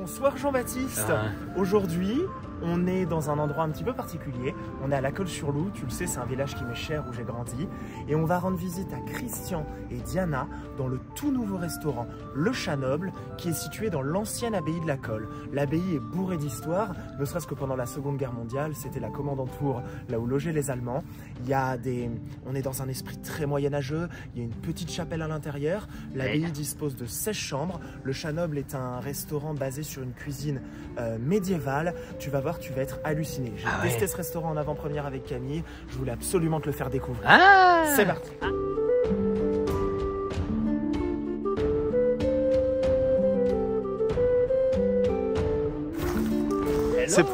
Bonsoir Jean-Baptiste. Aujourd'hui, on est dans un endroit un petit peu particulier. On est à la Colle-sur-Loup, tu le sais, c'est un village qui m'est cher où j'ai grandi. Et on va rendre visite à Christian et Diana dans le tout nouveau restaurant Le Chat Noble qui est situé dans l'ancienne abbaye de la Colle. L'abbaye est bourrée d'histoire, ne serait-ce que pendant la Seconde Guerre mondiale, c'était la commandanture là où logeaient les Allemands. On est dans un esprit très moyenâgeux, il y a une petite chapelle à l'intérieur. L'abbaye dispose de 16 chambres. Le Chat Noble est un restaurant basé sur une cuisine médiévale. Tu vas voir, tu vas être halluciné. J'ai testé ce restaurant en avant-première avec Camille. Je voulais absolument te le faire découvrir. C'est parti.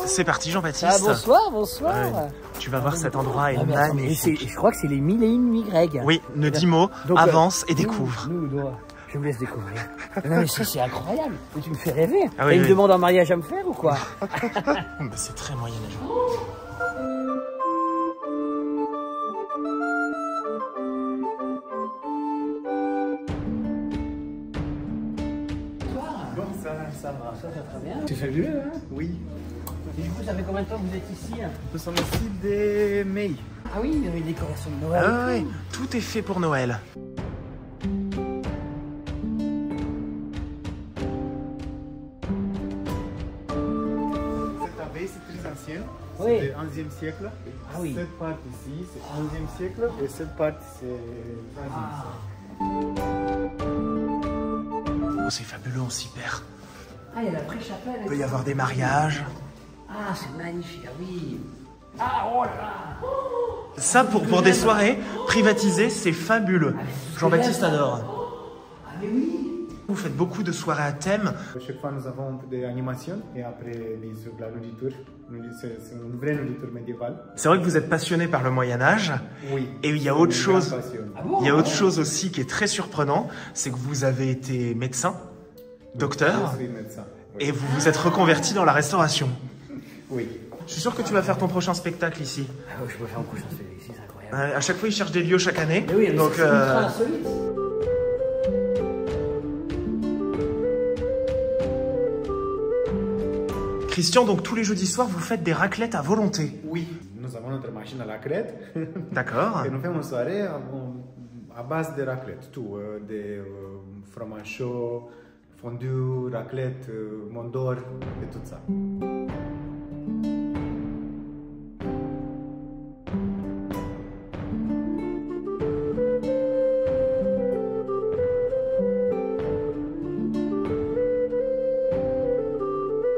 C'est parti Jean-Baptiste. Bonsoir, bonsoir. Tu vas voir, cet endroit est magnifique. Je crois que c'est les 1001 nuits grecques. Oui, ne dis mot, avance et découvre. Je vous laisse découvrir. Non mais c'est incroyable. Tu me fais rêver. T'as une demande en mariage à me faire ou quoi? C'est très moyenâgeux. Ça va très bien. C'est fabuleux, hein? Oui. Et du coup, ça fait combien de temps que vous êtes ici? Nous sommes ici dès mai. Ah oui, il y a une décoration de Noël. Ah oui, tout est fait pour Noël. Cette abbaye, c'est très ancien. Oui. C'est du 11e siècle. Ah oui. Cette partie ici, c'est 11e siècle. Et cette partie, c'est 20e siècle. Oh, c'est fabuleux, on s'y perd. Ah, il y a la pré-chapelle. Il peut y avoir des mariages. Ah, c'est magnifique, ah oui. Ah, oh là là. Ça, pour des soirées privatisées, c'est fabuleux. Jean-Baptiste adore. Ah, mais oui. Vous faites beaucoup de soirées à thème. Chaque fois, nous avons des animations. Et après, bien sûr, la nourriture. C'est une vraie nourriture médiévale. C'est vrai que vous êtes passionné par le Moyen-Âge. Oui. Et il y a autre chose. Ah bon, il y a autre chose aussi qui est très surprenant. C'est que vous avez été médecin, docteur. Je suis médecin. Oui. Et vous vous êtes reconverti dans la restauration. Oui. Je suis sûr que tu vas faire ton prochain spectacle ici. Ah oui, je peux faire un prochain spectacle ici, c'est incroyable. À chaque fois, ils cherchent des lieux chaque année. Mais oui, mais donc, c'est ultra insolite. Christian, donc tous les jeudis soirs, vous faites des raclettes à volonté. Oui. Nous avons notre machine à raclette. D'accord. Et nous faisons une soirée à base de raclette. Tout. Des fromages chauds, fondue, raclette, Mont d'Or et tout ça.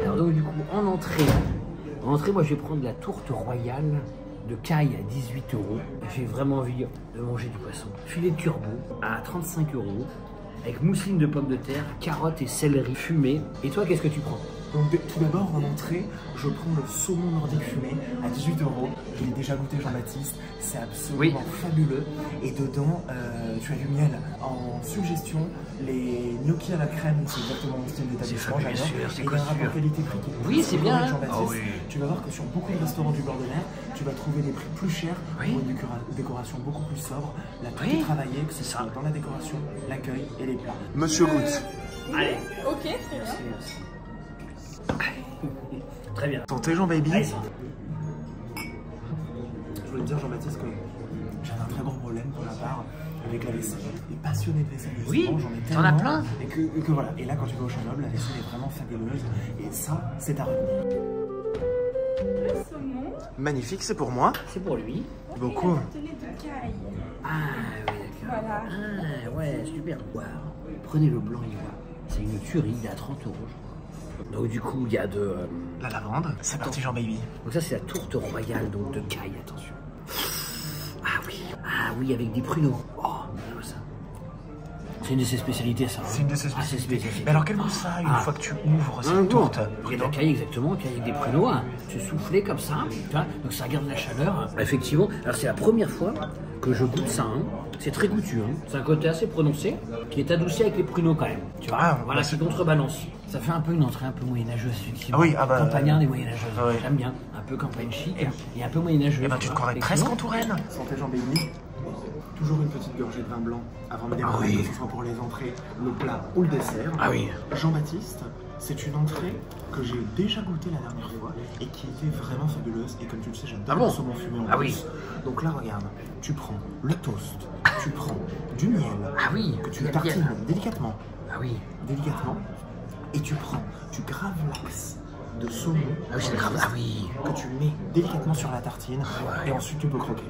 Alors donc du coup, en entrée, moi je vais prendre la tourte royale de caille à 18 €. J'ai vraiment envie de manger du poisson. Filet de turbo à 35 €, avec mousseline de pommes de terre, carottes et céleri fumé. Et toi, qu'est-ce que tu prends? Donc tout d'abord, en entrée, je prends le saumon nordique fumé à 18 €. Je l'ai déjà goûté Jean-Baptiste, c'est absolument fabuleux. Et dedans, tu as du miel. En suggestion, les gnocchis à la crème, c'est exactement mon style d'établissement, j'adore. Et il y a un rapport qualité-prix qui est c'est bien, hein. Jean-Baptiste. Tu vas voir que sur beaucoup de restaurants du bord de mer, tu vas trouver des prix plus chers pour une décoration beaucoup plus sobre. La tout est travaillée, que ce soit dans la décoration, l'accueil et les plats. Monsieur goûte. Allez. Ok, très bien. Merci. Très bien. Santé Jean-Baby. Allez. Je voulais te dire Jean-Baptiste que j'avais un très gros problème pour la part avec la vaisselle. Et passionné de vaisselle, Oui, j'en ai t'en as plein. Et que voilà. Et là, quand tu vas au Chat Noble, la vaisselle est vraiment fabuleuse. Et ça, c'est à retenir. Le saumon. Magnifique, c'est pour moi. C'est pour lui. Beaucoup. Et la tartelette de caille. Ah oui, d'accord. Voilà. Ah ouais, super. Wow. Prenez le blanc ivoire. C'est une tuerie, il est à 30 €, je crois. Donc du coup, il y a de... La lavande, c'est parti Jean-Baby. Donc ça, c'est la tourte royale, donc de caille, attention. Ah oui, avec des pruneaux. Oh, ça. C'est une de ses spécialités, ça. Hein. C'est une de ses spécialités. Mais alors, quel goût ça a une fois que tu ouvres cette tourte? Il y a de la caille, exactement, caille avec des pruneaux. Hein. Tu soufflais comme ça, tu vois, donc ça garde la chaleur. Hein. Effectivement, alors c'est la première fois que je goûte ça. Hein. C'est très goûtu. Hein. C'est un côté assez prononcé, qui est adouci avec les pruneaux quand même. Tu vois, voilà, qui contrebalance. Ça fait un peu une entrée un peu moyenâgeuse, effectivement. Ah oui, ah bah, campagnarde et moyenâgeuse. Ah oui. J'aime bien. Un peu campagne chic et un peu moyenâgeuse. Eh ben, tu te croirais presque en Touraine. Santé Jean-Baby. Toujours une petite gorgée de vin blanc avant de démarrer, que ce soit pour les entrées, le plat ou le dessert. Ah oui. Jean-Baptiste, C'est une entrée que j'ai déjà goûtée la dernière fois et qui était vraiment fabuleuse. Et comme tu le sais, j'adore Ah bon? le saumon fumé en Ah plus. oui. Donc là, regarde, tu prends le toast, tu prends du miel Ah oui, que tu miel, tartines miel. délicatement, et tu graves l'axe de saumon Ah oui, c'est grave. Ah oui. que tu mets délicatement sur la tartine et ensuite tu peux croquer.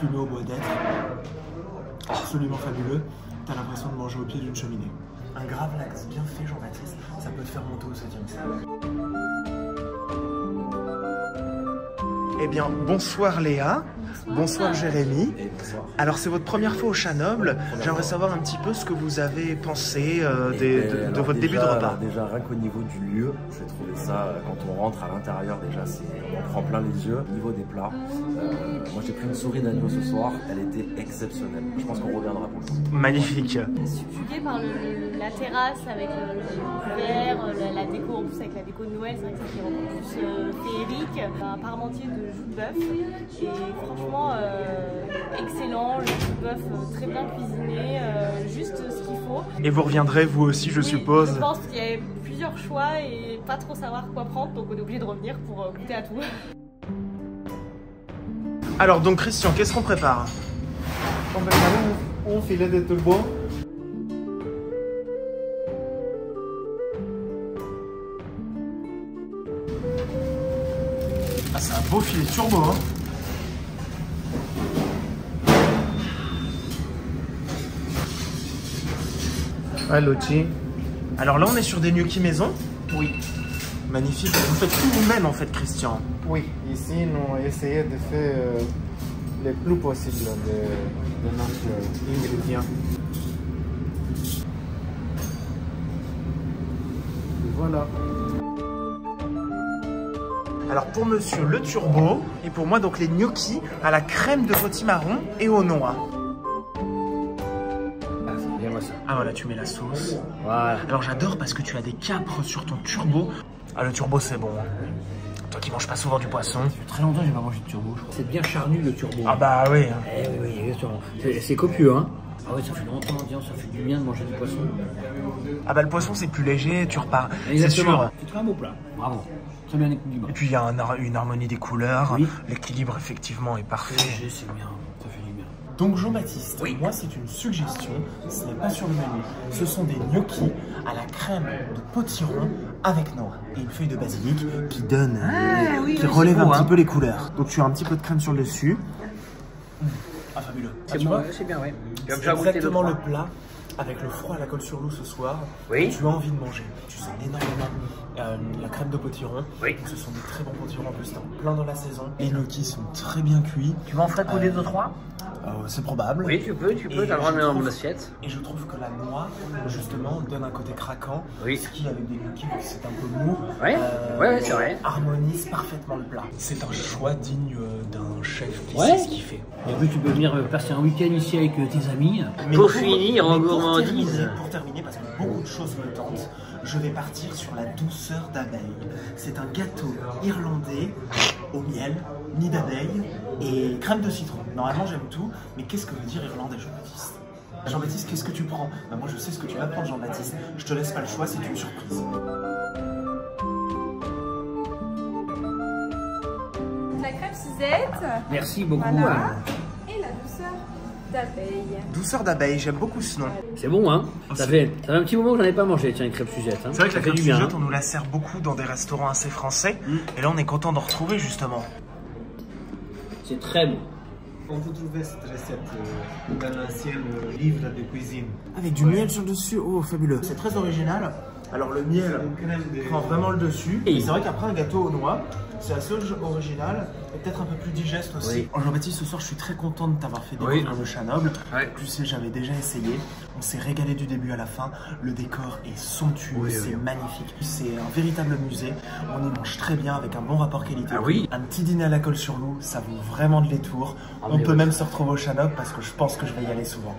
Fumé au bois d'être, absolument fabuleux. T'as l'impression de manger au pied d'une cheminée. Un gravlax bien fait, Jean-Baptiste, ça peut te faire monter au 7e ciel. Eh bien, bonsoir Léa, bonsoir Jérémy. Alors c'est votre première fois au Chat Noble. J'aimerais savoir un petit peu ce que vous avez pensé de votre début de repas. Déjà, rien qu'au niveau du lieu, j'ai trouvé ça, quand on rentre à l'intérieur, déjà, on prend plein les yeux. Au niveau des plats, moi j'ai pris une souris d'agneau ce soir, elle était exceptionnelle. Je pense qu'on reviendra pour le coup. Magnifique. Subjugué par la terrasse avec le verre, la déco en plus avec la déco de Noël, c'est vrai que ça fait encore plus féerique. Un parmentier de joues de bœuf et franchement excellent, le joues de bœuf très bien cuisiné, juste ce qu'il faut. Et vous reviendrez vous aussi, je suppose. Je pense qu'il y avait plusieurs choix et pas trop savoir quoi prendre, donc on est obligé de revenir pour goûter à tout. Alors donc Christian, qu'est-ce qu'on prépare? On va faire un filet de turbo. Ah, c'est un beau filet turbo, hein. Aloci. Alors là, on est sur des gnocchis maison. Oui. Magnifique. Vous faites tout vous-même en fait, Christian. Oui, ici nous essayons de faire le plus possible de notre ingrédient. Et voilà. Alors pour monsieur le turbo et pour moi donc les gnocchis à la crème de potimarron et aux noix. Ah, c'est bien moi ça. Ah voilà, tu mets la sauce. Voilà. Alors j'adore parce que tu as des capres sur ton turbo. Ah le turbo c'est bon. Toi qui manges pas souvent du poisson. Ça fait très longtemps que j'ai pas mangé de turbo, je crois. C'est bien charnu le turbo. Ah bah oui. Eh oui, oui, exactement. C'est copieux, hein. Ah oui, ça fait longtemps, ça fait du bien de manger du poisson. Ah bah le poisson c'est plus léger, tu repars. C'est Exactement. sûr. C'est très un beau plat. Bravo. Très bien équilibré. Et puis il y a une harmonie des couleurs. Oui. L'équilibre effectivement est parfait. C'est bien, ça fait du bien. Donc Jean-Baptiste, Oui. moi c'est une suggestion, ce n'est pas sur le menu. Ce sont des gnocchis à la crème de potiron avec noix et une feuille de basilic qui donne, qui relève un petit peu les couleurs. Donc tu as un petit peu de crème sur le dessus. Ah fabuleux. Ah, tu vois, c'est bien, oui. c'est exactement le plat avec le froid à la colle sur l'eau ce soir. Oui. Tu as envie de manger. Tu sens énormément la crème de potiron. Oui. Donc, ce sont des très bons potirons en plus, plein dans la saison. Les gnocchis sont très bien cuits. Tu vas en fracouder 2-3 C'est probable. Oui, tu peux, Et t'as le droit de je mettre dans trouve- mon assiette. Et je trouve que la noix, justement, donne un côté craquant. Oui. Ce qui, avec des gnocchis, vu que c'est un peu mou, Ouais, ouais, c'est vrai. harmonise parfaitement le plat. C'est un choix digne d'un chef qui Ouais. sait ce qu'il fait. Et puis tu peux venir passer un week-end ici avec tes amis. Mais Pour finir en mais gourmandise. Pour terminer, parce que beaucoup de choses me tentent, je vais partir sur la douceur d'abeille. C'est un gâteau irlandais au miel, nid d'abeille et crème de citron. Normalement, j'aime tout, mais qu'est-ce que veut dire irlandais, Jean-Baptiste? Jean-Baptiste, qu'est-ce que tu prends? Bah, moi, je sais ce que tu vas prendre, Jean-Baptiste. Je te laisse pas le choix, c'est une surprise. La crème Suzette. Merci beaucoup. Voilà. Et la douceur d'abeille. Douceur d'abeille, j'aime beaucoup ce nom. C'est bon, hein. Oh, Ça fait un petit moment que j'en ai pas mangé, tiens, une crêpe Suzette. Hein. C'est vrai que la Ça fait crème du bien. Suzette, on nous la sert beaucoup dans des restaurants assez français. Et là, on est content d'en retrouver, justement. C'est très bon. On peut trouver cette recette dans l'ancien livre de cuisine. Avec du miel sur le dessus, oh, fabuleux. C'est très original. Alors, le miel prend vraiment le dessus. Et c'est vrai qu'après, un gâteau aux noix, c'est assez original et peut-être un peu plus digeste aussi. Oui. Oh, Jean-Baptiste, ce soir, je suis très content de t'avoir fait découvrir le Chat Noble. Ouais. Tu sais, j'avais déjà essayé. On s'est régalé du début à la fin. Le décor est somptueux, c'est magnifique. C'est un véritable musée. On y mange très bien avec un bon rapport qualité. Ah oui. Un petit dîner à la colle sur loup, ça vaut vraiment de détour. Ah, On mais peut oui. même se retrouver au Chat Noble parce que je pense que je vais y aller souvent.